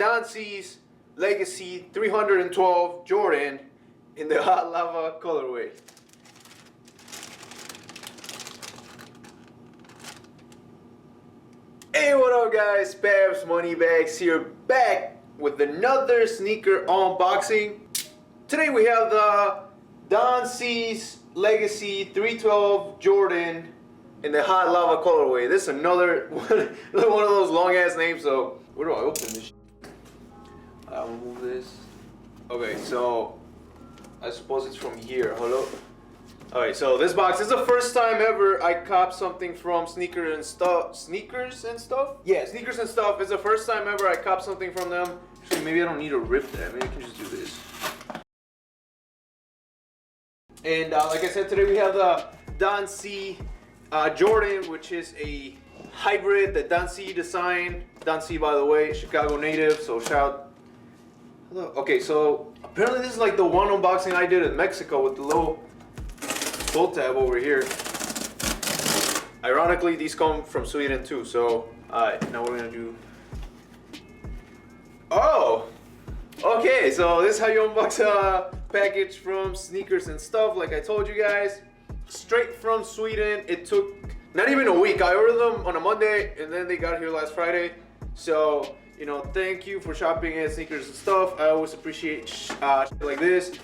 Don C's Legacy 312 Jordan in the hot lava colorway. Hey, what up guys, Babs Moneybags here, back with another sneaker unboxing. Today we have the Don C's Legacy 312 Jordan in the hot lava colorway. This is another one of those long ass names, so where do I open this shit? I'll remove this. Okay, so I suppose it's from here. Hello? Alright, so this box is the first time ever I copped something from Sneakers and Stuff. Sneakers and Stuff? Yeah, Sneakers and Stuff is the first time ever I copped something from them. Actually, maybe I don't need to rip that. Maybe I can just do this. And like I said, today we have the Don C Jordan, which is a hybrid that Don C designed. Don C, by the way, Chicago native, so shout out. Hello. Okay, so apparently this is like the one unboxing I did in Mexico with the little pull tab over here. Ironically, these come from Sweden too, so now we're gonna do... Oh! Okay, so this is how you unbox a package from Sneakers and Stuff, like I told you guys. Straight from Sweden. It took not even a week. I ordered them on a Monday and then they got here last Friday. So, you know, thank you for shopping at Sneakers and Stuff. I always appreciate shit like this.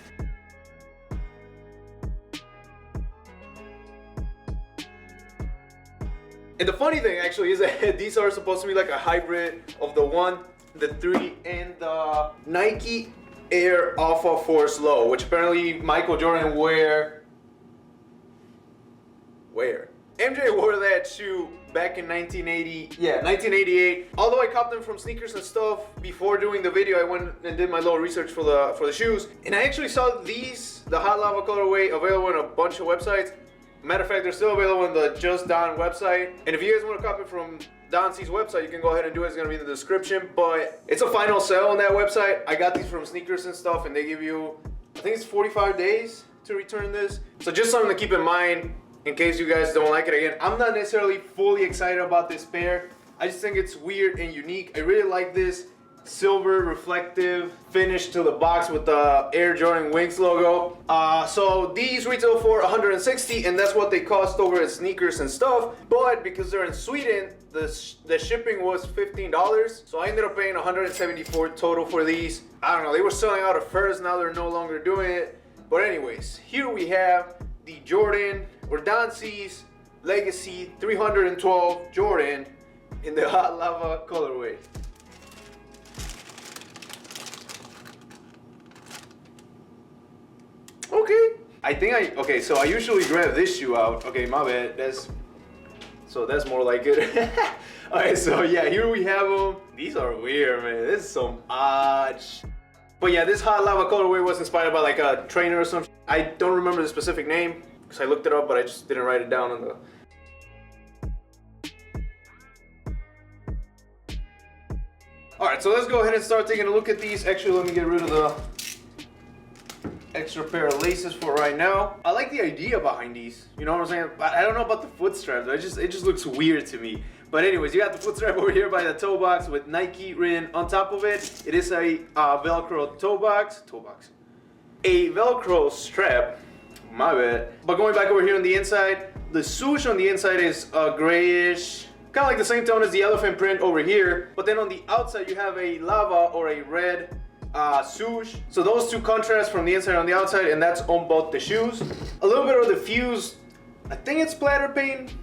And the funny thing actually is that these are supposed to be like a hybrid of the 1, the 3, and the Nike Air Alpha Force Low, which apparently Michael Jordan MJ wore that shoe back in 1988. Although I copped them from Sneakers and Stuff before doing the video, I went and did my little research for the shoes, and I actually saw these, the hot lava colorway, available on a bunch of websites. Matter of fact, they're still available on the Just Don website. And if you guys want to copy from Don C's website, you can go ahead and do it. It's going to be in the description. But it's a final sale on that website. I got these from Sneakers and Stuff, and they give you, I think it's 45 days to return this. So just something to keep in mind in case you guys don't like it. Again, I'm not necessarily fully excited about this pair. I just think it's weird and unique. I really like this silver reflective finish to the box with the Air Jordan Wings logo. So these retail for $160, and that's what they cost over at Sneakers and Stuff. But because they're in Sweden, the shipping was $15. So I ended up paying $174 total for these. I don't know, they were selling out at first, now they're no longer doing it. But anyways, here we have the Jordan, or Don C's Legacy 312 Jordan in the hot lava colorway. Okay, so I usually grab this shoe out. Okay, my bad. That's more like it. Alright, so yeah, here we have them. These are weird, man. This is some odd shit. But yeah, this hot lava colorway was inspired by like a trainer or something. I don't remember the specific name because I looked it up, but I just didn't write it down on the... Alright, so let's go ahead and start taking a look at these. Actually, let me get rid of the extra pair of laces for right now. I like the idea behind these, you know what I'm saying? I don't know about the foot straps. It just looks weird to me. But anyways, you got the foot strap over here by the toe box with Nike written on top of it. It is a Velcro toe box, a Velcro strap. My bad. But going back over here on the inside, the swoosh on the inside is grayish, kind of like the same tone as the elephant print over here. But then on the outside, you have a lava or a red swoosh. So those two contrast from the inside and the outside, and that's on both the shoes. A little bit of the fused, I think it's splatter paint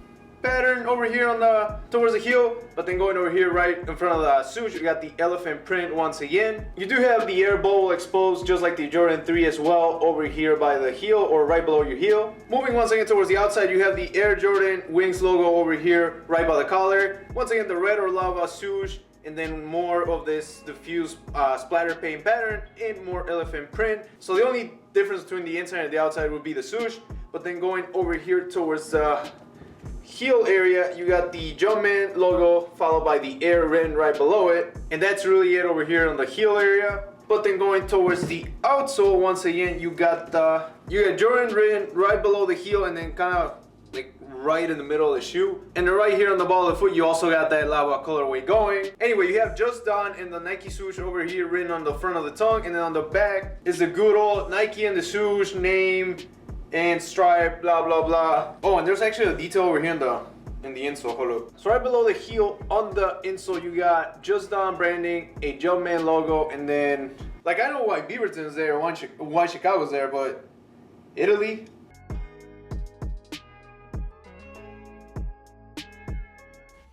pattern over here on the towards the heel, but then going over here right in front of the swoosh, you got the elephant print once again. You do have the air bowl exposed just like the Jordan 3 as well over here by the heel or right below your heel. Moving once again towards the outside, you have the Air Jordan Wings logo over here right by the collar. Once again, the red or lava swoosh, and then more of this diffused splatter paint pattern and more elephant print. So the only difference between the inside and the outside would be the swoosh. But then going over here towards the heel area, you got the Jumpman logo followed by the Air written right below it. And that's really it over here on the heel area. But then going towards the outsole, once again, you got Jordan written right below the heel and then kind of like right in the middle of the shoe. And then right here on the ball of the foot, you also got that lava colorway going. Anyway, you have just done in the Nike swoosh over here written on the front of the tongue, and then on the back is the good old Nike and the swoosh name and stripe, blah blah blah. Oh, and there's actually a detail over here in the insole. Hold up. So right below the heel on the insole, you got Just Done branding, a Jumpman logo, and then like I know why Beaverton's there, why Chicago's there, but Italy.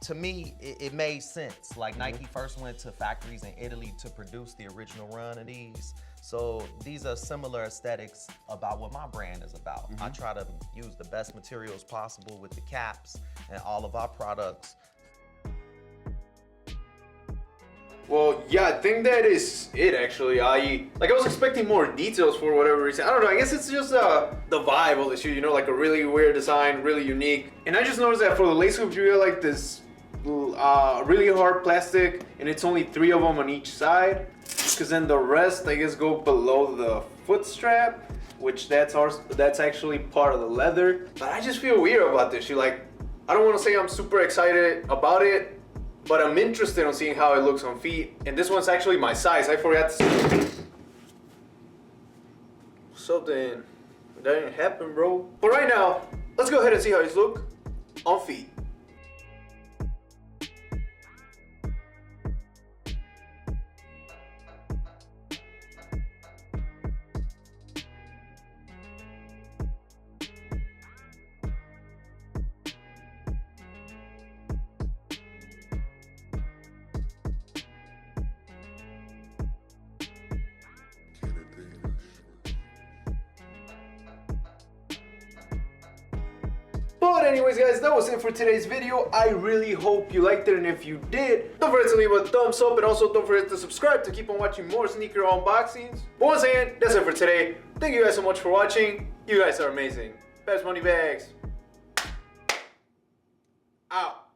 To me, it made sense. Like Nike first went to factories in Italy to produce the original run of these. So these are similar aesthetics about what my brand is about. I try to use the best materials possible with the caps and all of our products. Well, yeah, I think that is it actually. I was expecting more details for whatever reason. I don't know, I guess it's just the vibe of the shoe, you know, like a really weird design, really unique. And I just noticed that for the lace hoops, you got like this really hard plastic, and it's only 3 of them on each side. Because then the rest, I guess, go below the foot strap, which that's actually part of the leather. But I just feel weird about this shoe. Like, I don't want to say I'm super excited about it, but I'm interested in seeing how it looks on feet. And this one's actually my size. I forgot to say something that didn't happen, bro. But right now, let's go ahead and see how these look on feet. But anyways guys, that was it for today's video. I really hope you liked it, and if you did, don't forget to leave a thumbs up, and also don't forget to subscribe to keep on watching more sneaker unboxings. But once again, that's it for today. Thank you guys so much for watching. You guys are amazing. Best money bags. Out.